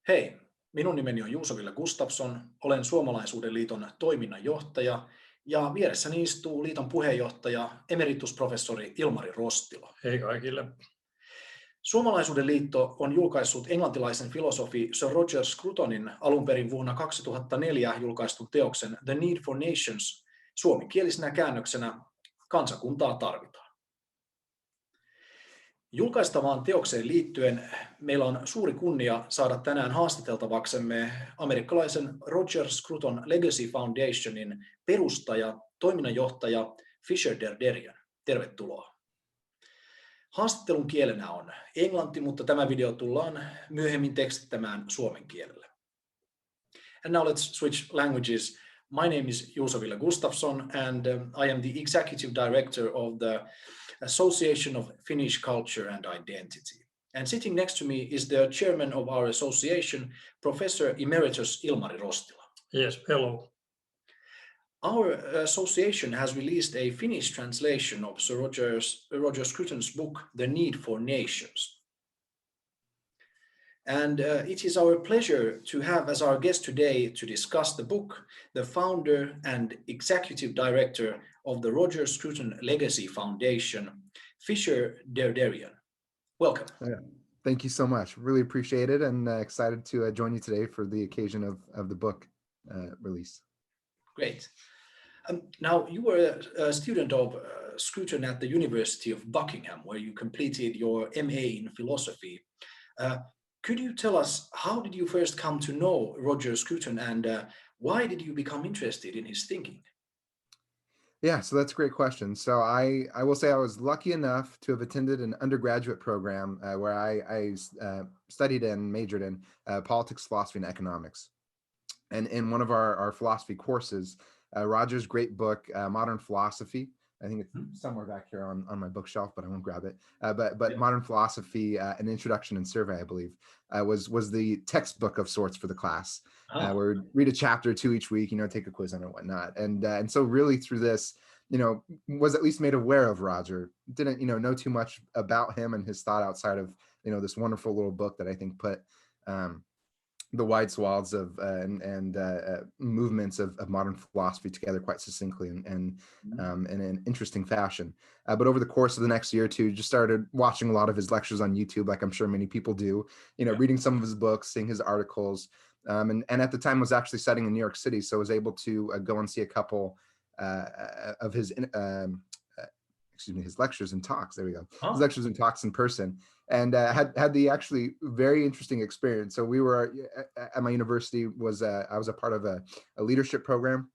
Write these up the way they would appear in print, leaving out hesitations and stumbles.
Hei, minun nimeni on Juuso-Ville Gustafsson, olen Suomalaisuuden liiton toiminnanjohtaja ja vieressäni istuu liiton puheenjohtaja emeritusprofessori Ilmari Rostila. Hei kaikille. Suomalaisuuden liitto on julkaissut englantilaisen filosofi Sir Roger Scrutonin alun perin vuonna 2004 julkaistun teoksen The Need for Nations suomenkielisenä käännöksenä Kansakuntaa tarvitaan. Julkaistavaan teokseen liittyen meillä on suuri kunnia saada tänään haastateltavaksemme amerikkalaisen Roger Scruton Legacy Foundationin perustaja, toiminnanjohtaja Derderian. Tervetuloa. Haastattelun kielenä on englanti, mutta tämä video tullaan myöhemmin tekstittämään suomen kielellä. And now let's switch languages. My name is Juuso-Ville Gustafsson and I am the Executive Director of the Association of Finnish Culture and Identity. And sitting next to me is the chairman of our association, Professor Emeritus Ilmari Rostila. Yes, hello. Our association has released a Finnish translation of Sir Roger Scruton's book, The Need for Nations. And it is our pleasure to have as our guest today to discuss the book, the founder and executive director of the Roger Scruton Legacy Foundation, Derderian. Welcome. Thank you so much. Really appreciate it and excited to join you today for the occasion of the book release. Great. Now, you were a student of Scruton at the University of Buckingham, where you completed your MA in philosophy. Could you tell us, how did you first come to know Roger Scruton and why did you become interested in his thinking? Yeah, so that's a great question. So I will say I was lucky enough to have attended an undergraduate program where I studied and majored in politics, philosophy, and economics. And in one of our philosophy courses, Roger's great book, Modern Philosophy, I think it's somewhere back here on my bookshelf, but I won't grab it. But yeah. Modern Philosophy, an Introduction and Survey, I believe, was the textbook of sorts for the class. Where we'd read a chapter or two each week, take a quiz on it and whatnot. And so really through this, was at least made aware of Roger. Didn't, know too much about him and his thought outside of, this wonderful little book that I think put the wide swaths of and movements of modern philosophy together quite succinctly and in an interesting fashion. But over the course of the next year or two, just started watching a lot of his lectures on YouTube, like I'm sure many people do, reading some of his books, seeing his articles. And at the time was actually studying in New York City, so I was able to go and see a couple of his his lectures and talks. There we go. His lectures and talks in person, and had the actually very interesting experience. So we were at my university I was a part of a leadership program,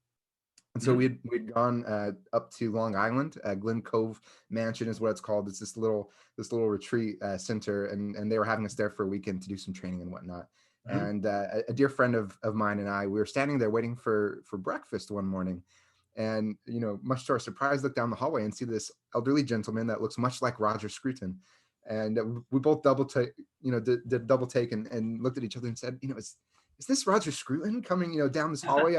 and so we'd gone up to Long Island. Glen Cove Mansion is what it's called. It's this little retreat center, and they were having us there for a weekend to do some training and whatnot. And a dear friend of mine and I, we were standing there waiting for breakfast one morning. And, much to our surprise, look down the hallway and see this elderly gentleman that looks much like Roger Scruton. And we both did a double take and looked at each other and said, is this Roger Scruton coming, down this hallway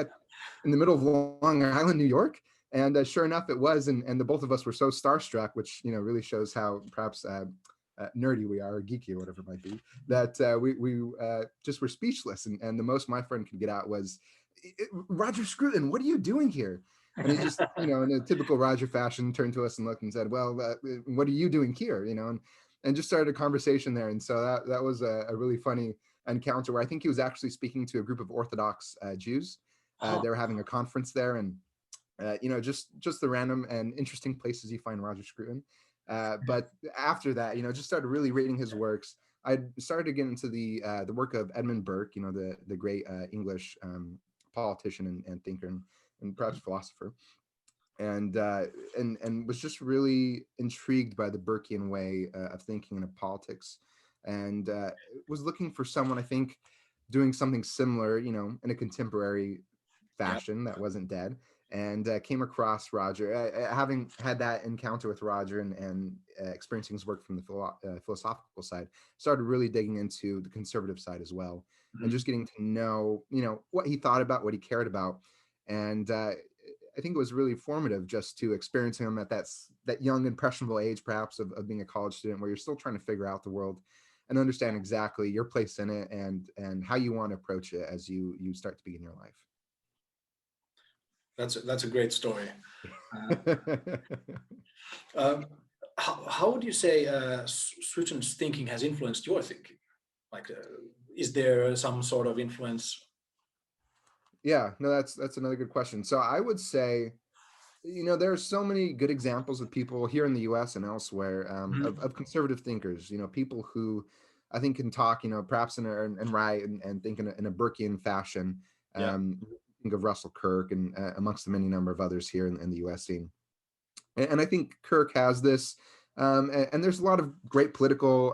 in the middle of Long Island, New York? And sure enough, it was. And the both of us were so starstruck, which, really shows how perhaps nerdy we are, or geeky, or whatever it might be, that we just were speechless. And the most my friend could get out was, Roger Scruton, what are you doing here? And he just, in a typical Roger fashion, turned to us and looked and said, well, what are you doing here? And just started a conversation there. And so that was a really funny encounter where I think he was actually speaking to a group of Orthodox Jews. They were having a conference there, and just the random and interesting places you find Roger Scruton. But after that, just started really reading his works. I started to get into the work of Edmund Burke, the great English politician and thinker and perhaps philosopher, and was just really intrigued by the Burkean way of thinking and of politics, and was looking for someone, I think, doing something similar, in a contemporary fashion that wasn't dead. And came across Roger, having had that encounter with Roger and experiencing his work from the philosophical side, started really digging into the conservative side as well, and just getting to know, what he thought about, what he cared about. And I think it was really formative just to experiencing him at that young, impressionable age, perhaps, of being a college student, where you're still trying to figure out the world. and understand exactly your place in it and how you want to approach it as you start to begin your life. That's a great story. How would you say Scruton's thinking has influenced your thinking? Like, is there some sort of influence? Yeah, no, that's another good question. So I would say, there are so many good examples of people here in the US and elsewhere, of conservative thinkers, people who I think can talk, perhaps and write and think in a Burkean fashion. Think of Russell Kirk and amongst the many number of others here in the US scene. And I think Kirk has this, and there's a lot of great political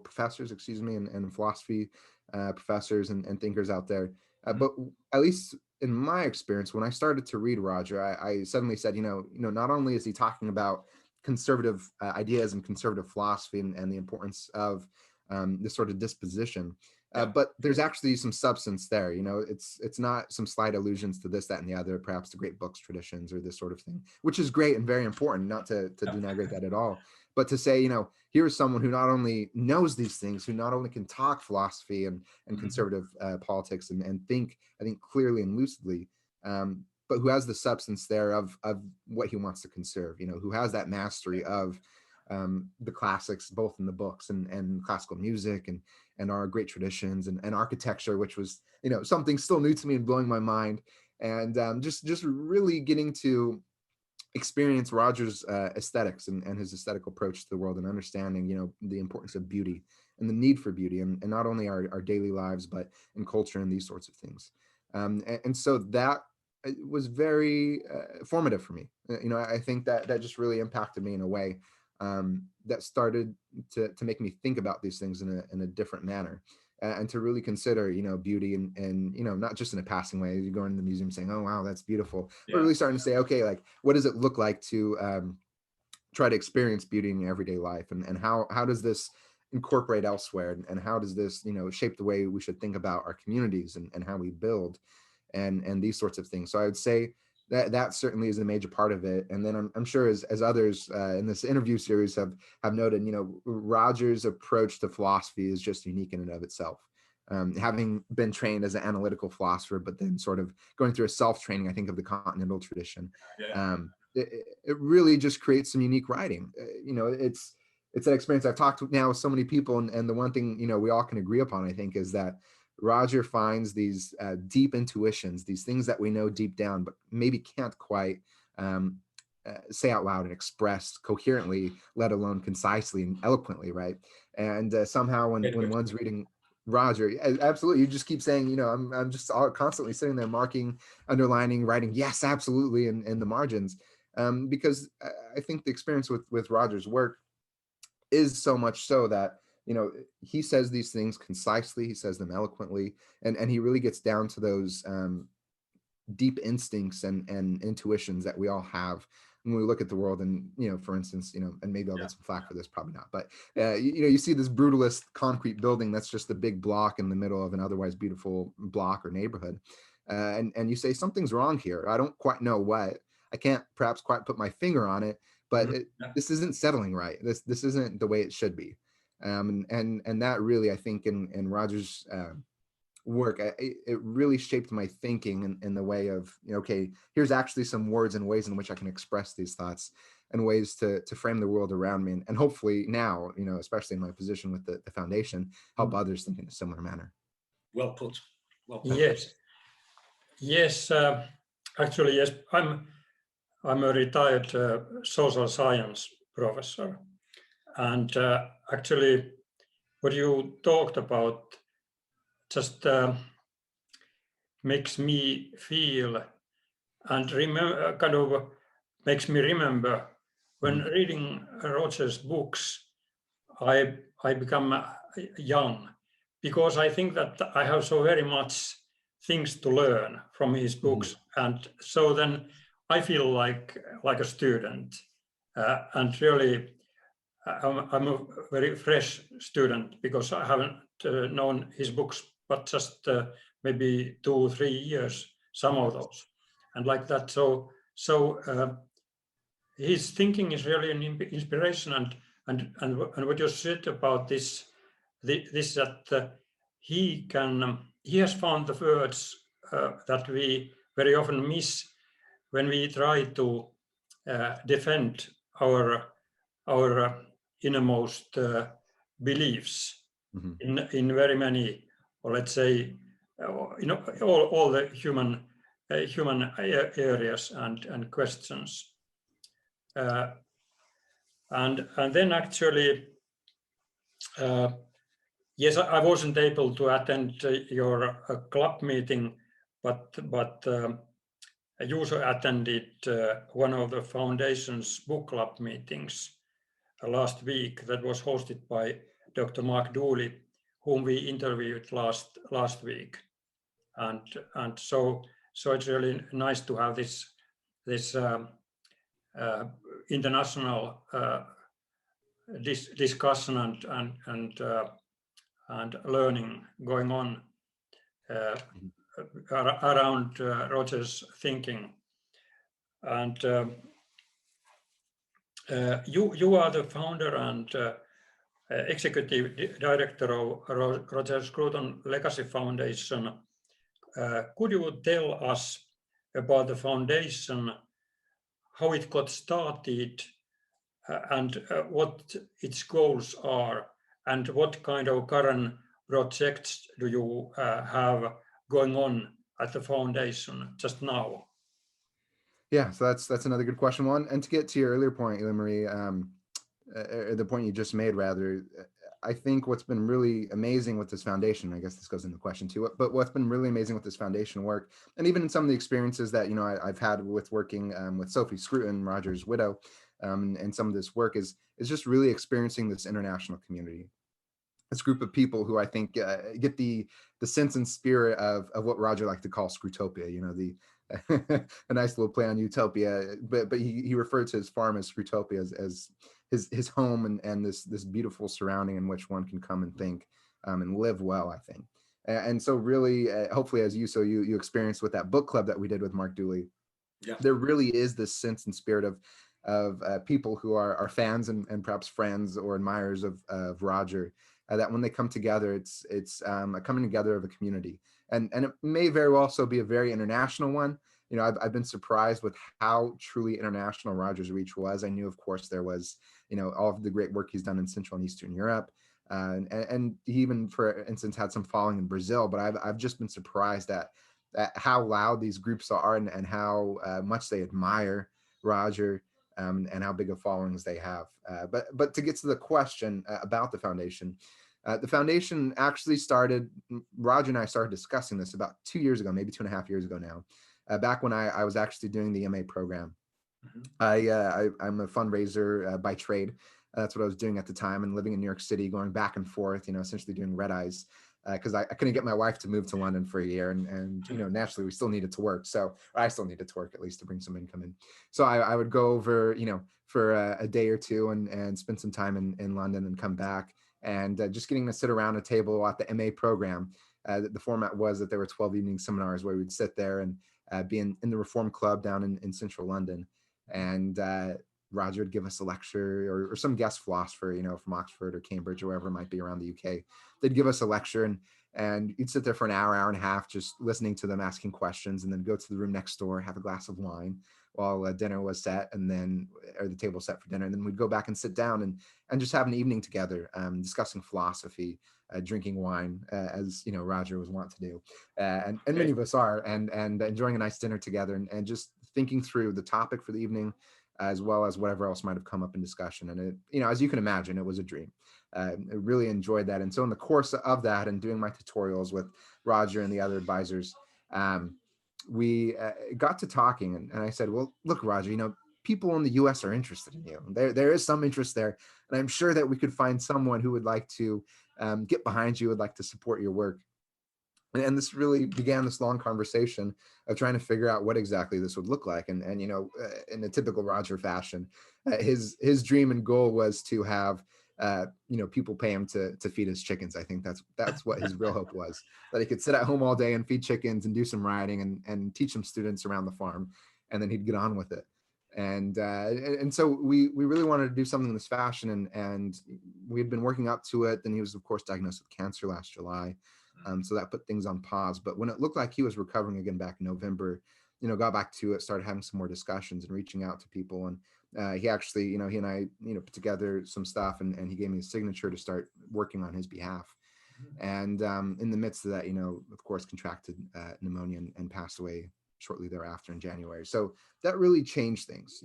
professors, and philosophy professors and thinkers out there. But at least in my experience, when I started to read Roger, I suddenly said, not only is he talking about conservative ideas and conservative philosophy and the importance of this sort of disposition, but there's actually some substance there. It's not some slight allusions to this, that, and the other, perhaps the great books traditions or this sort of thing, which is great and very important, not to denigrate that at all, but to say, here is someone who not only knows these things, who not only can talk philosophy and conservative politics and think, I think, clearly and lucidly, but who has the substance there of what he wants to conserve, who has that mastery of the classics, both in the books and classical music and our great traditions and architecture, which was, something still new to me and blowing my mind. And just really getting to experience Roger's aesthetics and his aesthetic approach to the world and understanding, the importance of beauty and the need for beauty and not only our daily lives, but in culture and these sorts of things. And so that was very formative for me. I think that just really impacted me in a way that started to make me think about these things in a different manner and to really consider, beauty and not just in a passing way. You go into the museum saying, oh, wow, that's beautiful, but really starting to say, okay, like, what does it look like to try to experience beauty in your everyday life? And how does this incorporate elsewhere? And how does this, shape the way we should think about our communities and how we build and these sorts of things? So I would say that certainly is a major part of it. And then I'm sure as others in this interview series have noted, Roger's approach to philosophy is just unique in and of itself. Having been trained as an analytical philosopher, but then sort of going through a self-training, I think, of the continental tradition, it really just creates some unique writing. It's that experience. I've talked now with so many people, and the one thing, we all can agree upon, I think, is that Roger finds these deep intuitions, these things that we know deep down, but maybe can't quite say out loud and express coherently, let alone concisely and eloquently, right? And somehow when one's reading Roger, absolutely, you just keep saying, I'm just constantly sitting there marking, underlining, writing, yes, absolutely, in the margins, because I think the experience with Roger's work is so much so that he says these things concisely, he says them eloquently, and he really gets down to those deep instincts and intuitions that we all have when we look at the world. And for instance, and maybe I'll get some flack for this, probably not, but you see this brutalist concrete building that's just a big block in the middle of an otherwise beautiful block or neighborhood, and you say something's wrong here. I don't quite know what. I can't perhaps quite put my finger on it, but this isn't settling right. This isn't the way it should be. And that really, I think, in Roger's work, it really shaped my thinking in the way of, okay, here's actually some words and ways in which I can express these thoughts and ways to frame the world around me. And hopefully now, especially in my position with the foundation, help others think in a similar manner. Well put. Yes. Actually, yes. I'm a retired social science professor. And actually, what you talked about just makes me feel and makes me remember when reading Roger's books, I become young, because I think that I have so very much things to learn from his books, and so then I feel like a student, and really. I'm a very fresh student because I haven't known his books, but just maybe 2-3 years, some of those, and like that. So his thinking is really an inspiration, and what you said about this this that he has found the words that we very often miss when we try to defend our innermost beliefs in very many, or let's say, all the human areas and questions. And then actually, yes, I wasn't able to attend your club meeting, but Juuso attended one of the foundation's book club meetings last week that was hosted by Dr. Mark Dooley, whom we interviewed last week, and so it's really nice to have this international discussion and learning going on around Roger's thinking. And you are the founder and executive director of Roger Scruton Legacy Foundation. Could you tell us about the foundation, how it got started, and what its goals are, and what kind of current projects do you have going on at the foundation just now? Yeah, so that's another good question. One, and to get to your earlier point, Marie, the point you just made, rather, I think what's been really amazing with this foundation, I guess this goes into question too, but what's been really amazing with this foundation work, and even in some of the experiences that I've had with working with Sophie Scruton, Roger's widow, and some of this work is just really experiencing this international community. This group of people who I think get the sense and spirit of what Roger liked to call Scrutopia, a nice little play on utopia, but he referred to his farm as Scrutopia as his home and this beautiful surrounding in which one can come and think and live well, I think. And so really, hopefully as you experienced with that book club that we did with Mark Dooley, there really is this sense and spirit of people who are fans and perhaps friends or admirers of Roger, that when they come together, it's a coming together of a community. And it may very well also be a very international one. I've been surprised with how truly international Roger's reach was. I knew, of course, there was, all of the great work he's done in Central and Eastern Europe. And he even, for instance, had some following in Brazil, but I've just been surprised at how loud these groups are and how much they admire Roger, and how big of followings they have. But to get to the question about the foundation actually started, Roger and I started discussing this about 2 years ago, maybe 2.5 years ago now, back when I was actually doing the MA program. I'm a fundraiser by trade. That's what I was doing at the time, and living in New York City, going back and forth, essentially doing red eyes, because I couldn't get my wife to move to London for a year, and naturally we still needed to work. So I still needed to work, at least to bring some income in. So I would go over, for a day or two and spend some time in London and come back, and just getting to sit around a table at the MA program. The format was that there were 12 evening seminars where we'd sit there and be in the Reform Club down in central London. And Roger would give us a lecture, or some guest philosopher, from Oxford or Cambridge or wherever it might be around the UK. They'd give us a lecture, and you'd sit there for an hour and a half, just listening to them, asking questions, and then go to the room next door, have a glass of wine while dinner was set, or the table set for dinner. And then we'd go back and sit down and just have an evening together, discussing philosophy, drinking wine, as Roger was wont to do, and many of us are, and enjoying a nice dinner together, and just thinking through the topic for the evening, as well as whatever else might have come up in discussion. And it, as you can imagine, it was a dream. I really enjoyed that. And so in the course of that, and doing my tutorials with Roger and the other advisors, we got to talking, and I said, well, look, Roger, people in the US are interested in you. There is some interest there, and I'm sure that we could find someone who would like to get behind you, would like to support your work. And this really began this long conversation of trying to figure out what exactly this would look like. And in a typical Roger fashion, his dream and goal was to have people pay him to feed his chickens. I think that's what his real hope was, that he could sit at home all day and feed chickens and do some writing and teach some students around the farm, and then he'd get on with it. And so we really wanted to do something in this fashion, and we had been working up to it. Then he was, of course, diagnosed with cancer last July. So that put things on pause. But when it looked like he was recovering again back in November, got back to it, started having some more discussions and reaching out to people. And he actually, he and I, put together some stuff, and he gave me a signature to start working on his behalf. And in the midst of that, of course, contracted pneumonia and passed away shortly thereafter in January. So that really changed things.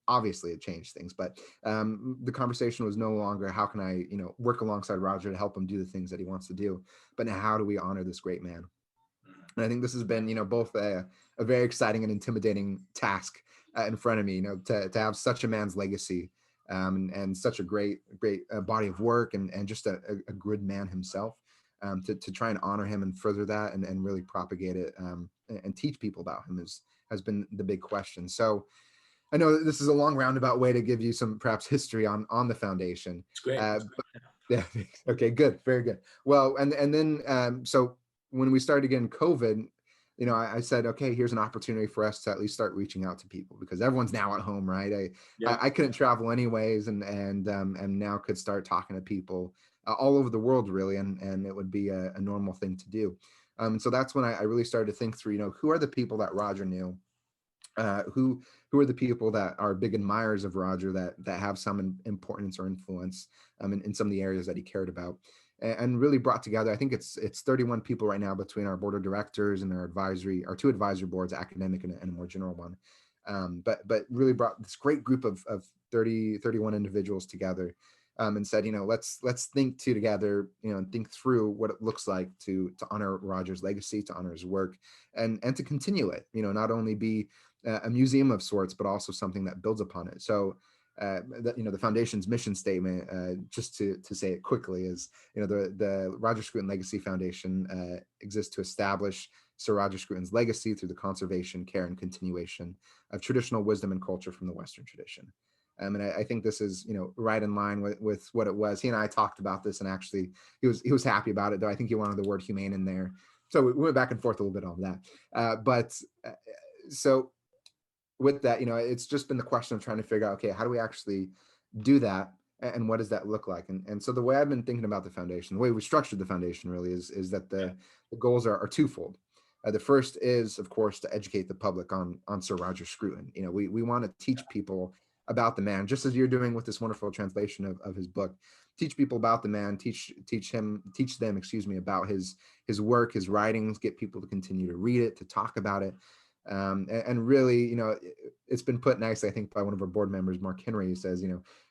Obviously it changed things, but the conversation was no longer how can I, work alongside Roger to help him do the things that he wants to do, but now how do we honor this great man? And I think this has been, both a very exciting and intimidating task in front of me, to have such a man's legacy and such a great body of work and just a good man himself. To try and honor him and further that and really propagate it and teach people about him has been the big question. So I know this is a long roundabout way to give you some perhaps history on the foundation. It's great. Yeah. Okay, good. Very good. Well, and then so when we started getting COVID, I said, okay, here's an opportunity for us to at least start reaching out to people because everyone's now at home, right? I couldn't travel anyways, and now could start talking to people all over the world, really, and it would be a normal thing to do. So that's when I really started to think through, who are the people that Roger knew, who are the people that are big admirers of Roger that have some importance or influence in some of the areas that he cared about, and really brought together. I think it's 31 people right now between our board of directors and our two advisory boards, academic and a more general one. But really brought this great group of 31 individuals together. And said, let's think together, and think through what it looks like to honor Roger's legacy, to honor his work, and to continue it. Not only be a museum of sorts, but also something that builds upon it. So, the foundation's mission statement, just to say it quickly, is the Roger Scruton Legacy Foundation exists to establish Sir Roger Scruton's legacy through the conservation, care, and continuation of traditional wisdom and culture from the Western tradition. And I think this is, right in line with what it was. He and I talked about this, and actually he was happy about it, though I think he wanted the word humane in there. So we went back and forth a little bit on that. So with that, it's just been the question of trying to figure out, okay, how do we actually do that? And what does that look like? And so the way I've been thinking about the foundation, the way we structured the foundation really is that the goals are twofold. The first is, of course, to educate the public on Sir Roger Scruton. We want to teach people about the man, just as you're doing with this wonderful translation of his book. Teach people about the man, teach them about his work, his writings, get people to continue to read it, to talk about it. And really, it's been put nicely, I think, by one of our board members, Mark Henry, who says,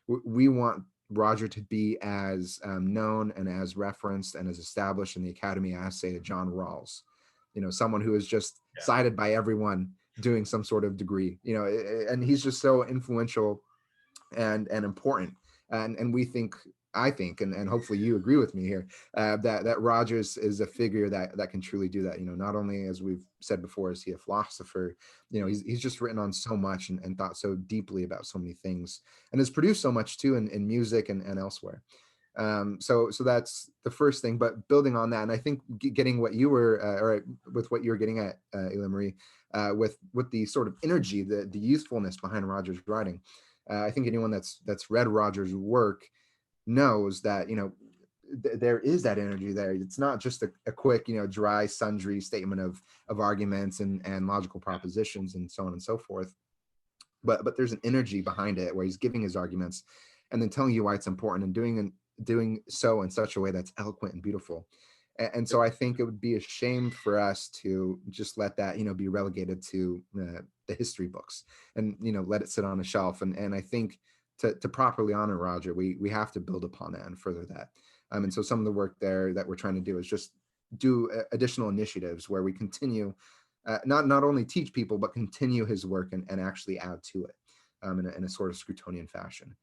we want Roger to be as known and as referenced and as established in the Academy as, say, John Rawls, someone who is just cited by everyone doing some sort of degree, and he's just so influential and important. And I think, and hopefully you agree with me here, that Rogers is a figure that can truly do that. Not only, as we've said before, is he a philosopher, he's just written on so much and thought so deeply about so many things, and has produced so much too in music and elsewhere. So that's the first thing, but building on that, and I think getting what you were, or with what you were getting at, Ela Marie, with the sort of energy, the youthfulness behind Roger's writing. I think anyone that's read Roger's work knows that, there is that energy there. It's not just a quick, dry, sundry statement of arguments and logical propositions and so on and so forth. But there's an energy behind it where he's giving his arguments and then telling you why it's important and doing so in such a way that's eloquent and beautiful. And so I think it would be a shame for us to just let that, be relegated to the history books and, let it sit on a shelf. And I think to properly honor Roger, we have to build upon that and further that. And so some of the work there that we're trying to do is just do additional initiatives where we continue, not only teach people, but continue his work and actually add to it in a sort of Scrutonian fashion.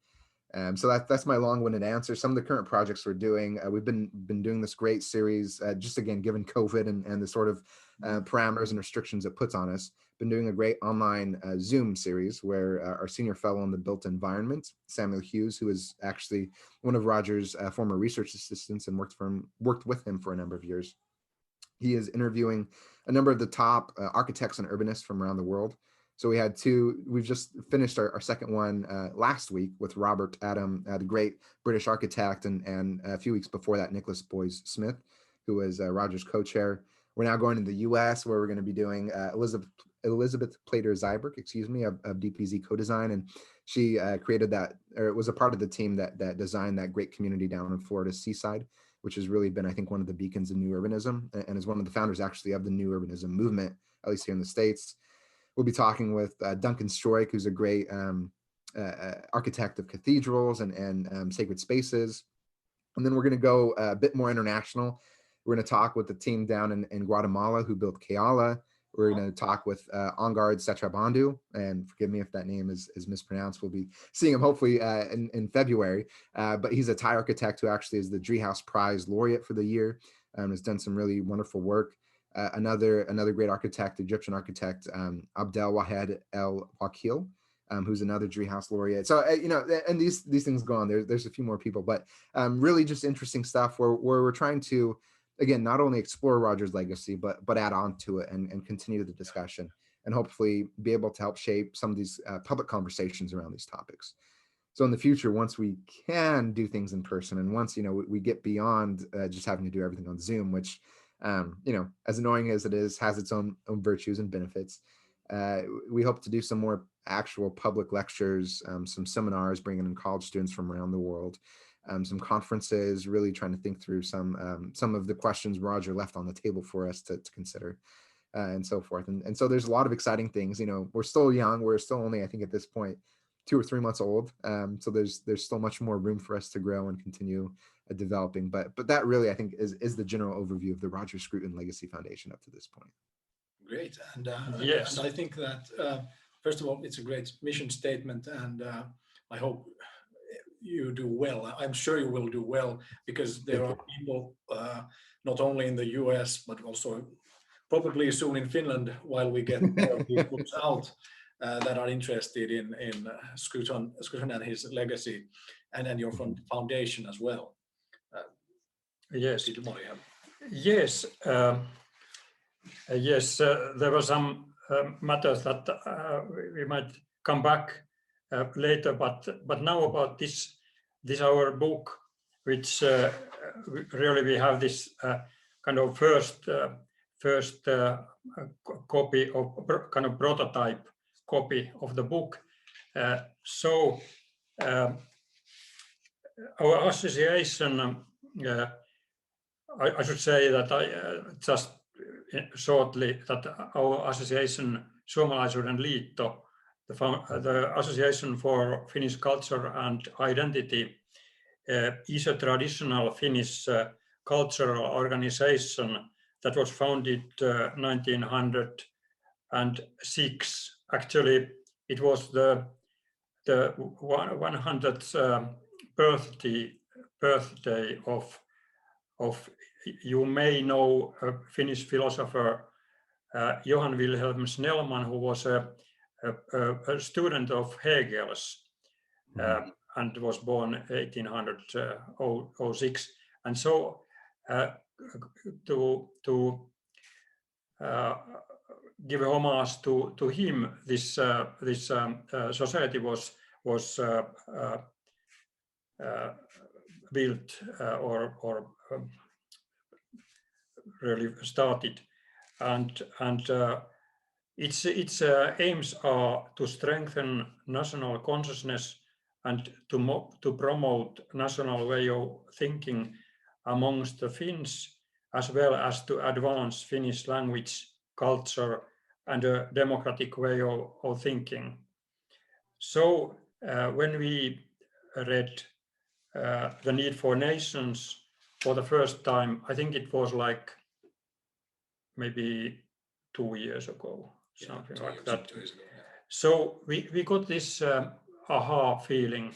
So that's my long-winded answer. Some of the current projects we're doing, we've been doing this great series, just again, given COVID and the sort of parameters and restrictions it puts on us. Been doing a great online Zoom series where our senior fellow in the built environment, Samuel Hughes, who is actually one of Roger's former research assistants and worked with him for a number of years. He is interviewing a number of the top architects and urbanists from around the world. So we had two. We've just finished our second one last week with Robert Adam, the great British architect, and a few weeks before that, Nicholas Boys Smith, who was Roger's co-chair. We're now going to the U.S. where we're going to be doing Elizabeth Plater-Zyberk, of DPZ Co-Design, and she created that, or it was a part of the team that designed that great community down in Florida's seaside, which has really been, I think, one of the beacons of new urbanism, and is one of the founders actually of the new urbanism movement, at least here in the States. We'll be talking with Duncan Stroik, who's a great architect of cathedrals and sacred spaces. And then we're going to go a bit more international. We're going to talk with the team down in Guatemala who built Keala. We're going to talk with Angard Setrabandu, and forgive me if that name is mispronounced. We'll be seeing him hopefully in February. But he's a Thai architect who actually is the Driehaus Prize laureate for the year, has done some really wonderful work. Another great architect, Egyptian architect, Abdel Wahed El Wakil, who's another Driehaus laureate. So and these things go on. There's a few more people, but really just interesting stuff where we're trying to, again, not only explore Roger's legacy, but add on to it and continue the discussion, and hopefully be able to help shape some of these public conversations around these topics. So in the future, once we can do things in person, and once we get beyond just having to do everything on Zoom, which as annoying as it is, has its own virtues and benefits. We hope to do some more actual public lectures, some seminars, bringing in college students from around the world, some conferences, really trying to think through some of the questions Roger left on the table for us to consider, and so forth. And so there's a lot of exciting things. We're still young. We're still only, I think at this point, 2 or 3 months old. So there's still much more room for us to grow and continue developing. But that really, I think, is the general overview of the Roger Scruton Legacy Foundation up to this point. Great. And yes, and I think that first of all, it's a great mission statement, and I hope you do well. I'm sure you will do well, because there are people not only in the US but also probably soon in Finland, while we get these books out, that are interested in Scruton and his legacy, and your foundation as well. Yes. Yes. Yes, there were some matters that we might come back later, but now about this our book, which really we have this kind of first copy of kind of prototype copy of the book. So our association, I should say that just shortly that our association, Suomalaisuuden liitto, the Association for Finnish Culture and Identity, is a traditional Finnish cultural organization that was founded 1906. Actually, it was the 100th birthday of, you may know, a Finnish philosopher, Johann Wilhelm Snellman, who was a student of Hegel's, and was born 1806. And so to give homage to him, this society was built or really started, and its aims are to strengthen national consciousness and to promote national way of thinking amongst the Finns, as well as to advance Finnish language, culture, and a democratic way of thinking. So when we read The Need for Nations for the first time, I think it was like maybe 2 years ago, something like that. So we got this aha feeling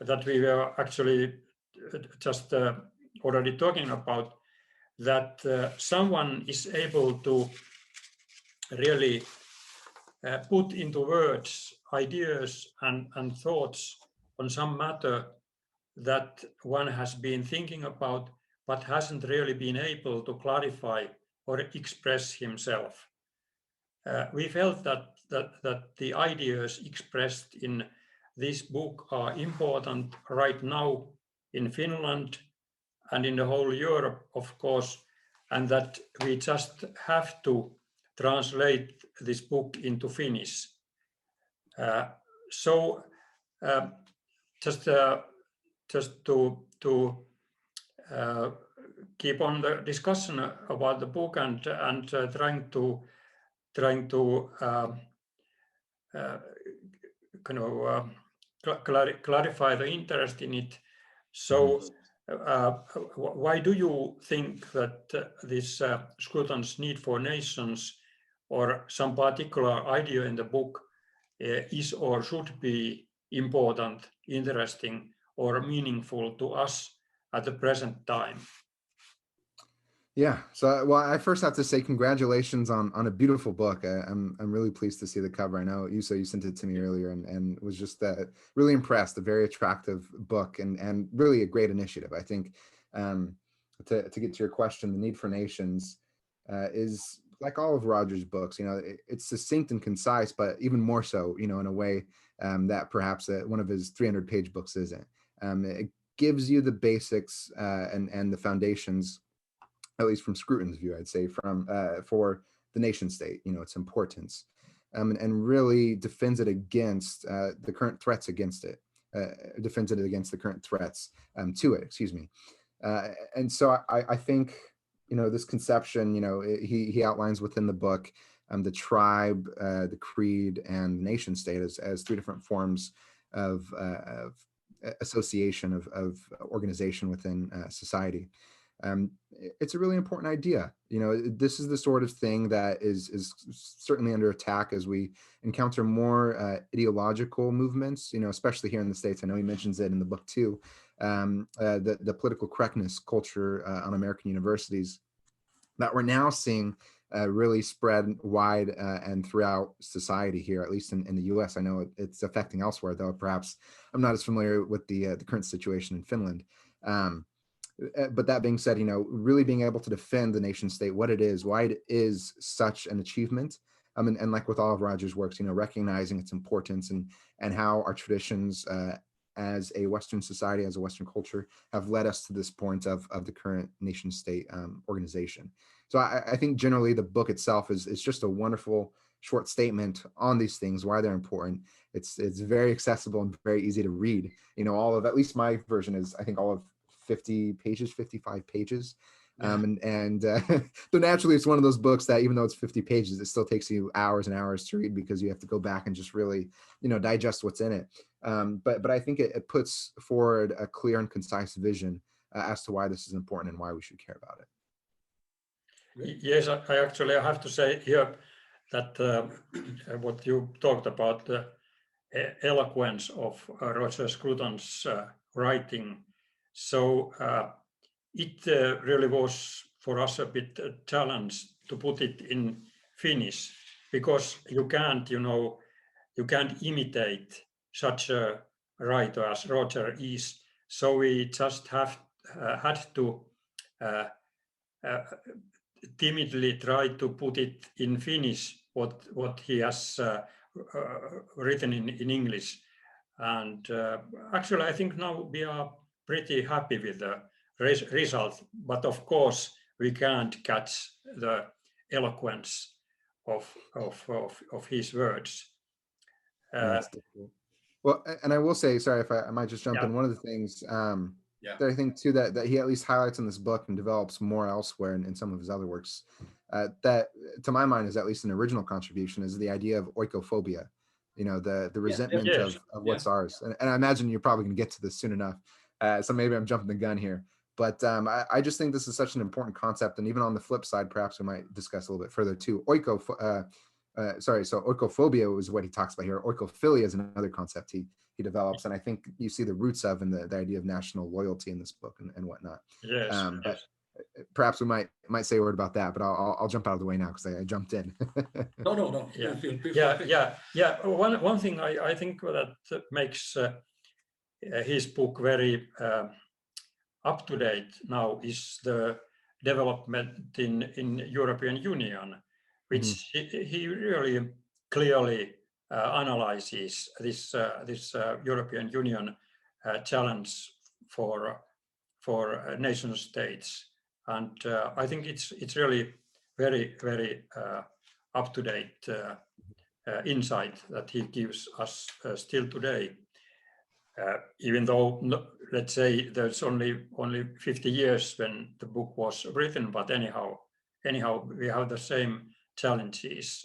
that we were actually just already talking about, that someone is able to really put into words ideas and thoughts on some matter that one has been thinking about but hasn't really been able to clarify or express himself. We felt that that the ideas expressed in this book are important right now in Finland and in the whole Europe, of course, and that we just have to translate this book into Finnish. Just to keep on the discussion about the book and trying to kind of clarify the interest in it. So why do you think that this Scruton's need for nations or some particular idea in the book is or should be important, interesting, or meaningful to us at the present time? Yeah, so well, I first have to say congratulations on a beautiful book. I'm really pleased to see the cover. I know you sent it to me earlier and was just really impressed. A very attractive book and really a great initiative. I think to get to your question, The Need for Nations is like all of Roger's books. It's succinct and concise, but even more so, in a way that perhaps one of his 300-page books isn't. It gives you the basics and the foundations, at least from Scruton's view, I'd say, for the nation state, its importance, and really defends it against the current threats against it, defends it against the current threats to it, excuse me. And so I think, this conception, he outlines within the book the tribe, the creed, and the nation state as three different forms of association, of organization within society. It's a really important idea. This is the sort of thing that is certainly under attack as we encounter more ideological movements, especially here in the States. I know he mentions it in the book too, the political correctness culture on American universities that we're now seeing really spread wide and throughout society here, at least in the US. I know it's affecting elsewhere, though perhaps I'm not as familiar with the current situation in Finland. But that being said, really being able to defend the nation state, what it is, why it is such an achievement. And like with all of Roger's works, recognizing its importance and how our traditions as a Western society, as a Western culture, have led us to this point of the current nation state organization. So I think generally the book itself is just a wonderful short statement on these things, why they're important. It's very accessible and very easy to read. All of, at least my version is, I think all of 50 pages, 55 pages. Yeah. So naturally it's one of those books that even though it's 50 pages, it still takes you hours and hours to read because you have to go back and just really, digest what's in it. But I think it puts forward a clear and concise vision as to why this is important and why we should care about it. Yes, I actually have to say here that what you talked about, the eloquence of Roger Scruton's writing. So it really was for us a bit a challenge to put it in Finnish because you can't imitate such a writer as Roger is. So we just had to timidly try to put it in Finnish what he has written in English. And actually, I think now we are pretty happy with the result, but of course we can't catch the eloquence of his words. Well, and I will say, sorry if I might just jump in. One of the things that I think too that he at least highlights in this book and develops more elsewhere in some of his other works, that to my mind is at least an original contribution, is the idea of oikophobia. The resentment of what's ours. And I imagine you're probably going to get to this soon enough. So maybe I'm jumping the gun here. But I just think this is such an important concept. And even on the flip side, perhaps we might discuss a little bit further too. So oikophobia was what he talks about here. Oikophilia is another concept he develops. And I think you see the roots of in the idea of national loyalty in this book and whatnot. Yes. But perhaps we might say a word about that, but I'll jump out of the way now because I jumped in. No. Yeah. One thing I think that makes his book very up to date now is the development in European Union, which he really clearly analyzes this European Union challenge for nation states, and I think it's really very up to date insight that he gives us still today. Even though, let's say, there's only 50 years when the book was written, but anyhow, we have the same challenges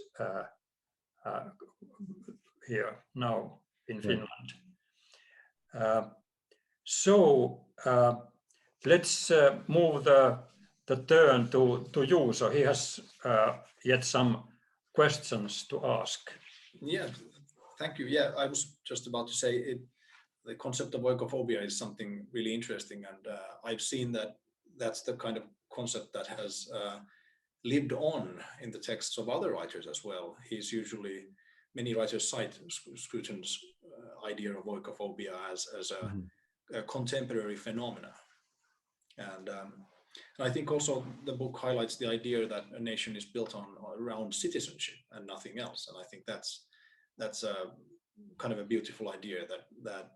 here now in Finland. So let's move the turn to you. So he has yet some questions to ask. Yeah, thank you. Yeah, I was just about to say the concept of oikophobia is something really interesting, and I've seen that that's the kind of concept that has lived on in the texts of other writers as well. Many writers cite Scruton's idea of oikophobia as a contemporary phenomena, and I think also the book highlights the idea that a nation is built around citizenship and nothing else, and I think that's a kind of a beautiful idea that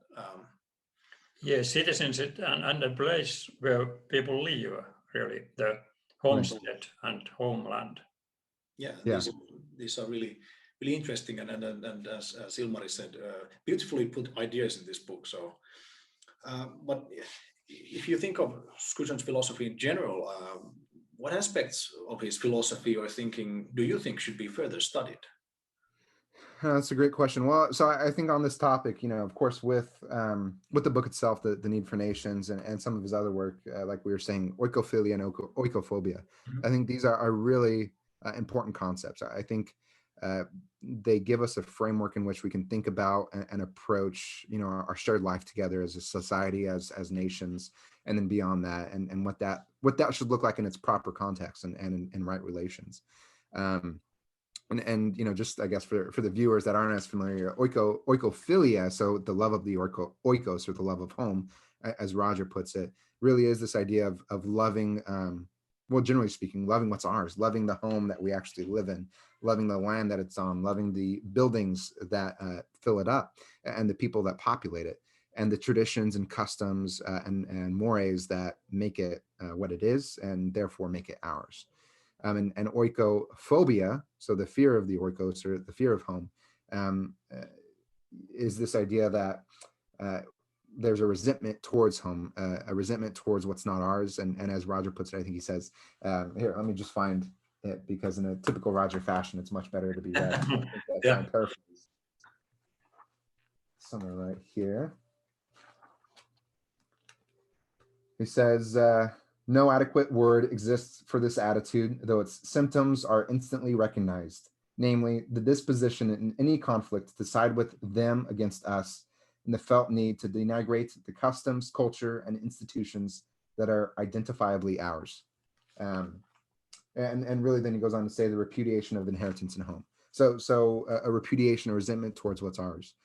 citizenship and a place where people live, really, the homestead and homeland. These are really interesting and as Ilmari said, beautifully put ideas in this book. So but if you think of Scruton's philosophy in general, what aspects of his philosophy or thinking do you think should be further studied? That's a great question. Well, so I think on this topic, of course, with the book itself, the Need for Nations, and some of his other work, like we were saying, oikophilia and oikophobia, I think these are really important concepts. I think they give us a framework in which we can think about and approach, our shared life together as a society, as nations, and then beyond that, and what that should look like in its proper context and in right relations. And just I guess for the viewers that aren't as familiar, oikophilia, so the love of the oikos, or the love of home, as Roger puts it, really is this idea of loving, well, generally speaking, loving what's ours, loving the home that we actually live in, loving the land that it's on, loving the buildings that fill it up, and the people that populate it, and the traditions and customs and mores that make it what it is, and therefore make it ours. And oikophobia, so the fear of the oikos, or the fear of home, is this idea that there's a resentment towards home, a resentment towards what's not ours. And as Roger puts it, I think he says, here, let me just find it, because in a typical Roger fashion, it's much better to be read. Yeah. Paraphrase. Somewhere right here. He says, no adequate word exists for this attitude, though its symptoms are instantly recognized, namely the disposition in any conflict to side with them against us, and the felt need to denigrate the customs, culture, and institutions that are identifiably ours. And really then he goes on to say the repudiation of inheritance in home. So a repudiation or resentment towards what's ours.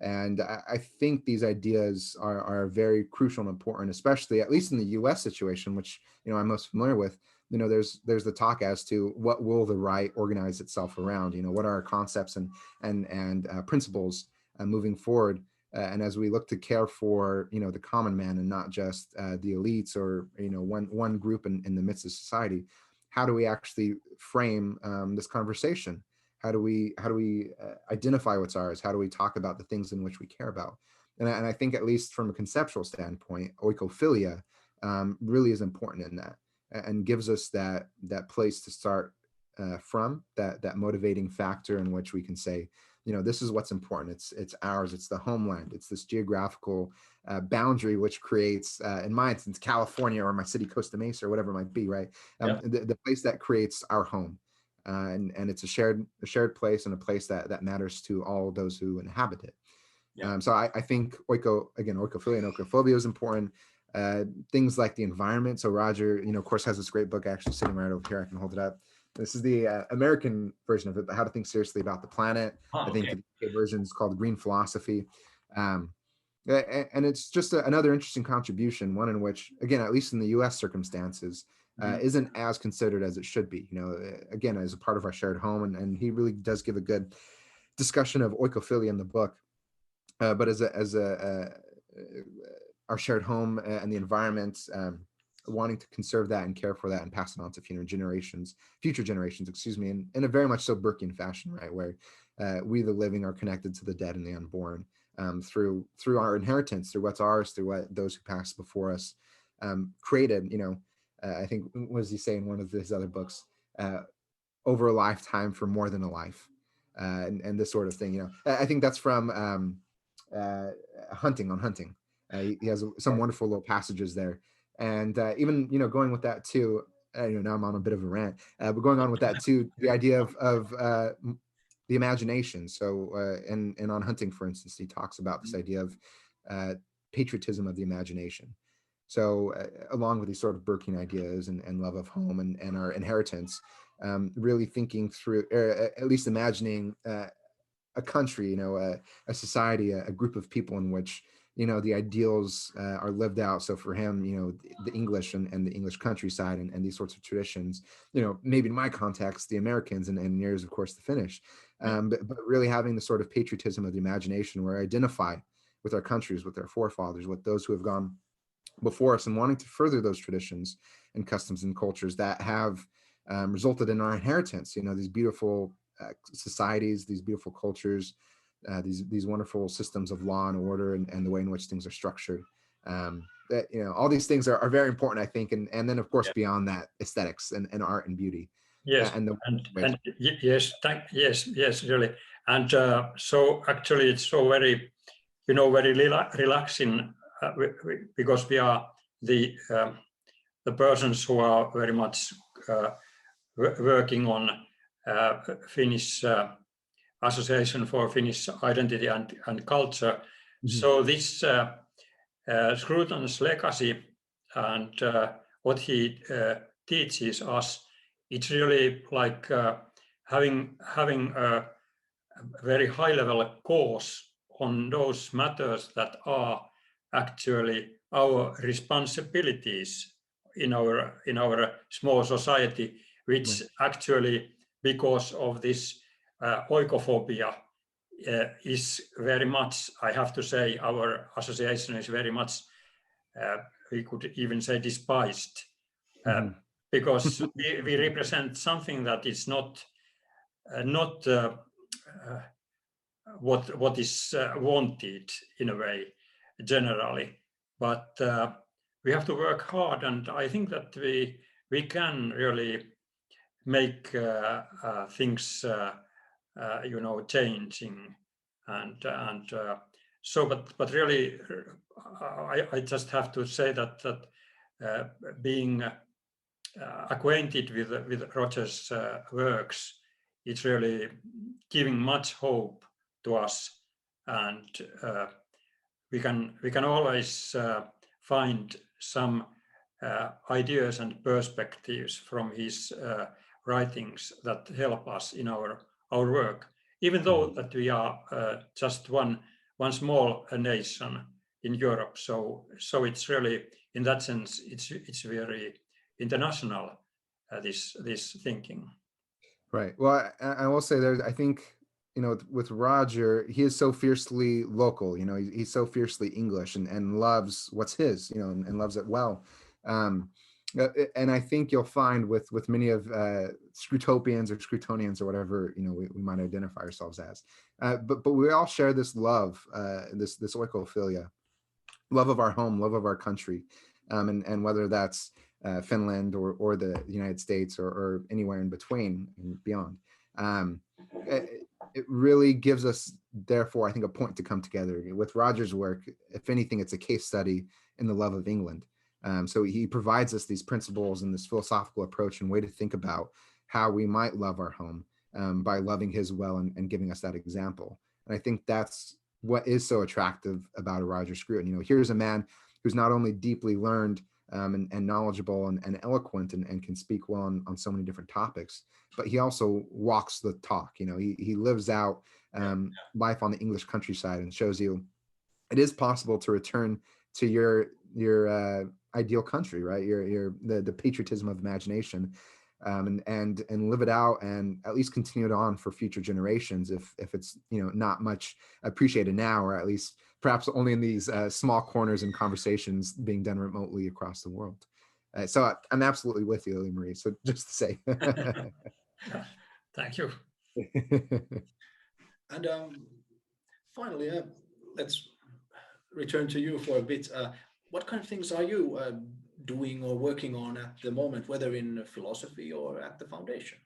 And I think these ideas are very crucial and important, especially at least in the U.S. situation, which I'm most familiar with. There's the talk as to what will the right organize itself around. What are our concepts and principles moving forward, and as we look to care for the common man and not just the elites or one group in the midst of society. How do we actually frame this conversation? How do we identify what's ours? How do we talk about the things in which we care about? And I think, at least from a conceptual standpoint, oikophilia really is important in that, and gives us that place to start from, that motivating factor in which we can say, this is what's important. It's ours. It's the homeland. It's this geographical boundary which creates, in my instance, California, or my city, Costa Mesa, or whatever it might be, right? The place that creates our home. And it's a shared place, and a place that matters to all those who inhabit it. So I think oikophilia and oikophobia is important. Things like the environment. So Roger, of course, has this great book actually sitting right over here. I can hold it up. This is the American version of it, but How to Think Seriously About the Planet. I think the UK version is called Green Philosophy. And it's just another interesting contribution, one in which, again, at least in the US circumstances, isn't as considered as it should be, again, as a part of our shared home. And he really does give a good discussion of oikophilia in the book, but as our shared home and the environment, wanting to conserve that and care for that and pass it on to future generations, excuse me, in a very much so Burkean fashion, right, where we the living are connected to the dead and the unborn, through our inheritance, through what's ours, through what those who passed before us created. I think, what does he say in one of his other books, over a lifetime for more than a life, and this sort of thing. I think that's from Hunting. He has some wonderful little passages there, and even going with that too. Now I'm on a bit of a rant, but going on with that too, the idea of the imagination. So, and on Hunting, for instance, he talks about this idea of patriotism of the imagination. So, along with these sort of Burkean ideas and love of home and our inheritance, really thinking through, at least imagining a country, a society, a group of people in which the ideals are lived out. So for him, the English and the English countryside and these sorts of traditions, maybe in my context, the Americans, and yours, of course, the Finnish, but really having the sort of patriotism of the imagination where I identify with our countries, with our forefathers, with those who have gone before us, and wanting to further those traditions and customs and cultures that have resulted in our inheritance, these beautiful societies, these beautiful cultures, these wonderful systems of law and order, and the way in which things are structured. That all these things are very important, I think, and then of course beyond that, aesthetics and art and beauty. Yes, yes, really. And so actually, it's so very, very relaxing because we are the persons who are very much working on Finnish Association for Finnish Identity and Culture. Mm-hmm. So this Scruton's legacy and what he teaches us, it's really like having a very high-level course on those matters that are actually our responsibilities in our small society, which actually, because of this oikophobia, is very much, I have to say, our association is very much, we could even say, despised, because we represent something that is not what is wanted in a way generally, but we have to work hard, and I think that we can really make things changing, and so but really I just have to say that being acquainted with Roger's works, it's really giving much hope to us, and we can always find some ideas and perspectives from his writings that help us in our work, even though that we are just one small nation in Europe. So it's really, in that sense, it's very international, this thinking. Right. Well, I will say there, I think, with Roger, he is so fiercely local, he's so fiercely English and loves what's his, and loves it well. And I think you'll find with many of Scrutopians or Scrutonians or whatever, we might identify ourselves as, but we all share this love, this oikophilia, love of our home, love of our country, and whether that's Finland or the United States or anywhere in between and beyond. It really gives us, therefore, I think, a point to come together. With Roger's work, if anything, it's a case study in the love of England. So he provides us these principles and this philosophical approach and way to think about how we might love our home by loving his well and giving us that example. And I think that's what is so attractive about a Roger Scruton. Here's a man who's not only deeply learned and knowledgeable and eloquent and can speak well on so many different topics, but he also walks the talk. He lives out life on the English countryside and shows you it is possible to return to your ideal country, right? The patriotism of imagination, and live it out and at least continue it on for future generations if it's not much appreciated now, or at least perhaps only in these small corners and conversations being done remotely across the world. So I'm absolutely with you, Lily Marie. So just to say. Thank you. And finally, let's return to you for a bit. What kind of things are you doing or working on at the moment, whether in philosophy or at the foundation?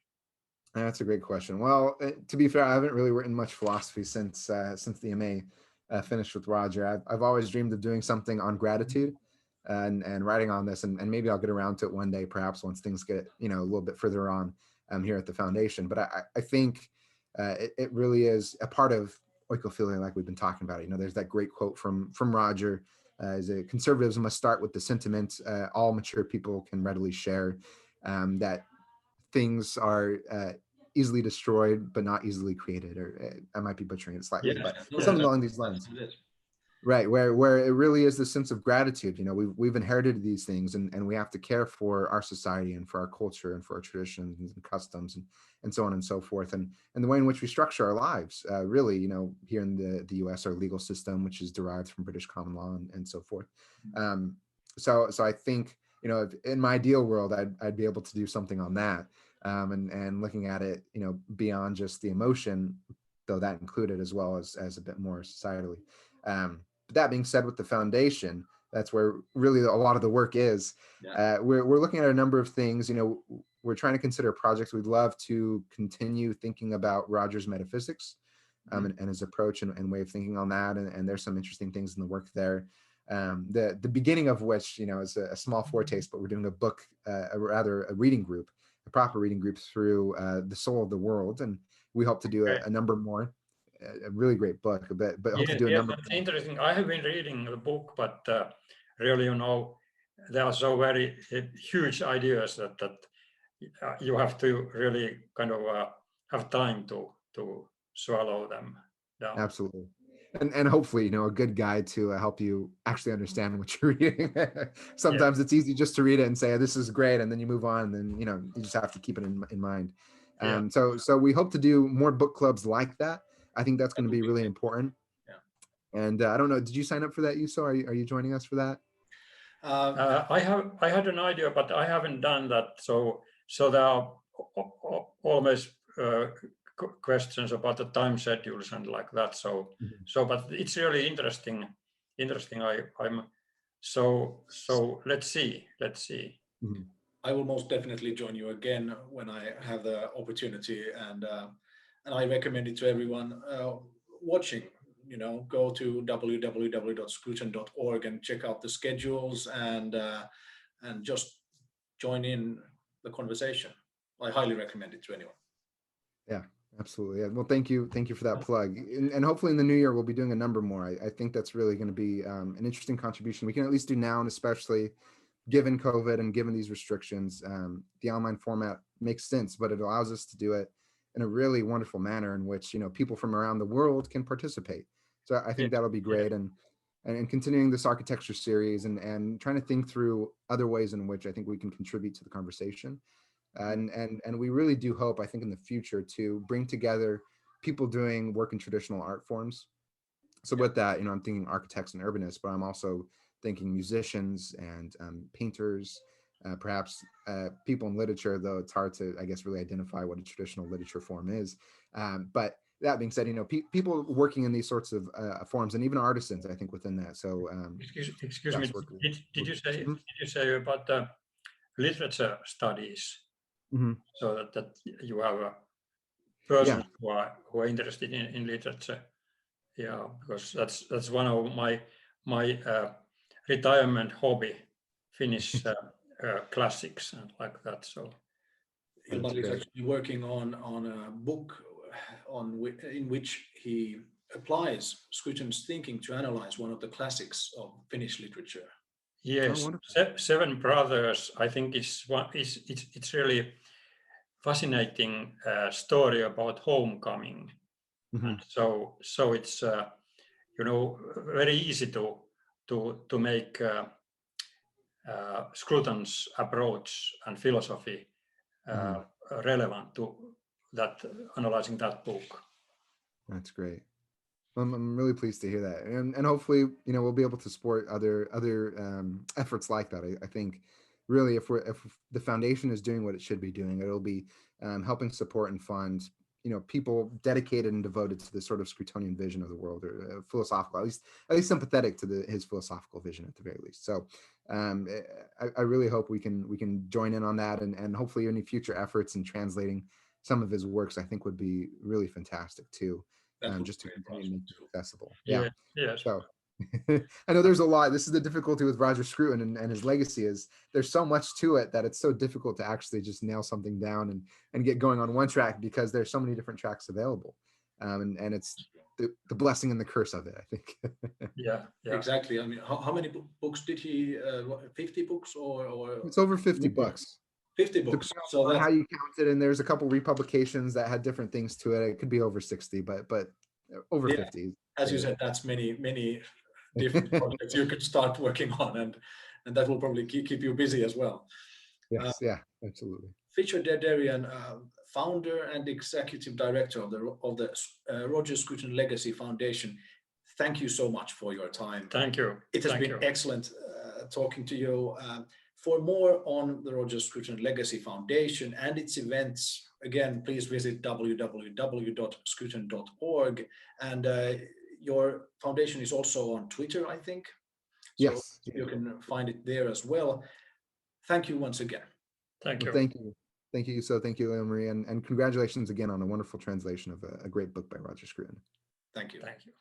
That's a great question. Well, to be fair, I haven't really written much philosophy since the MA finished with Roger. I've always dreamed of doing something on gratitude and writing on this, and maybe I'll get around to it one day, perhaps once things get a little bit further on here at the foundation. But I think it really is a part of oikophilia, like we've been talking about. There's that great quote from Roger. Conservatives must start with the sentiment all mature people can readily share, that things are easily destroyed but not easily created, or I might be butchering it slightly, but something along these lines. Right, where it really is the sense of gratitude. We've inherited these things, and we have to care for our society and for our culture and for our traditions and customs and so on and so forth, and the way in which we structure our lives. Really, here in the US, our legal system, which is derived from British common law and so forth. So I think in my ideal world, I'd be able to do something on that, and looking at it beyond just the emotion, though that included, as well as a bit more societally. But that being said, with the foundation, that's where really a lot of the work is. We're looking at a number of things. We're trying to consider projects. We'd love to continue thinking about Roger's metaphysics and his approach and way of thinking on that. And there's some interesting things in the work there. The beginning of which is a small foretaste, but we're doing a book, a reading group, a proper reading group through The Soul of the World, and we hope to do a number more. A really great book, but hope to do a number. That's interesting. I have been reading the book, but really, there are so very huge ideas that you have to really kind of have time to swallow them down. Absolutely. And hopefully, a good guide to help you actually understand what you're reading. Sometimes it's easy just to read it and say, this is great, and then you move on, and then you just have to keep it in mind. So we hope to do more book clubs like that. I think that's going to be really important. And I don't know, did you sign up for that, Juuso? Are you joining us for that? I had an idea, but I haven't done that. So there are always questions about the time schedules and like that. So but it's really interesting. So let's see. I will most definitely join you again when I have the opportunity, and I recommend it to everyone watching. Go to www.scruton.org and check out the schedules and just join in the conversation. I highly recommend it to anyone. Yeah, absolutely. Yeah. Well, thank you for that plug. And hopefully in the new year we'll be doing a number more. I think that's really going to be an interesting contribution we can at least do now, and especially given COVID and given these restrictions. The online format makes sense, but it allows us to do it in a really wonderful manner in which people from around the world can participate. So I think that'll be great. And continuing this architecture series and trying to think through other ways in which I think we can contribute to the conversation. And we really do hope, I think, in the future to bring together people doing work in traditional art forms. So with that, I'm thinking architects and urbanists, but I'm also thinking musicians and painters, perhaps people in literature, though it's hard to, I guess, really identify what a traditional literature form is. But that being said, people working in these sorts of forms, and even artisans, I think, within that. So excuse me, did you say about the literature studies? So that you have a person who are interested in literature? Yeah, because that's one of my retirement hobby, Finnish classics and like that. So Ilmari is actually working on a book in which he applies Scruton's thinking to analyze one of the classics of Finnish literature. Yes, Seven Brothers. I think it's really fascinating story about homecoming. And so it's very easy to make Scruton's approach and philosophy relevant to that, analyzing that book. That's great. I'm really pleased to hear that, and hopefully, we'll be able to support other efforts like that. I think really, if the foundation is doing what it should be doing, it'll be helping support and fund people dedicated and devoted to this sort of Scrutonian vision of the world, or philosophical, at least sympathetic to his philosophical vision at the very least. So I really hope we can join in on that, and hopefully any future efforts in translating some of his works, I think, would be really fantastic too. Just to continue to make it accessible. Yeah. Yes. So I know there's a lot. This is the difficulty with Roger Scruton and his legacy, is there's so much to it that it's so difficult to actually just nail something down and get going on one track, because there's so many different tracks available. And it's the blessing and the curse of it, I think. Yeah. Exactly. I mean, how many books did he, 50 books or? It's over 50 books. 50 books. So that's how you count it, and there's a couple republications that had different things to it. It could be over 60, but over 50. As you said, that's many different projects you could start working on, and that will probably keep you busy as well. Yes, yeah, absolutely. Richard Derderian, founder and executive director of the Roger Scruton Legacy Foundation. Thank you so much for your time. Thank you. It has been excellent talking to you. For more on the Roger Scruton Legacy Foundation and its events, again, please visit www.scruton.org. And your foundation is also on Twitter, I think. So yes. You can find it there as well. Thank you once again. Thank you. Well, thank you. Thank you. So thank you, Marie, and congratulations again on a wonderful translation of a great book by Roger Scruton. Thank you. Thank you.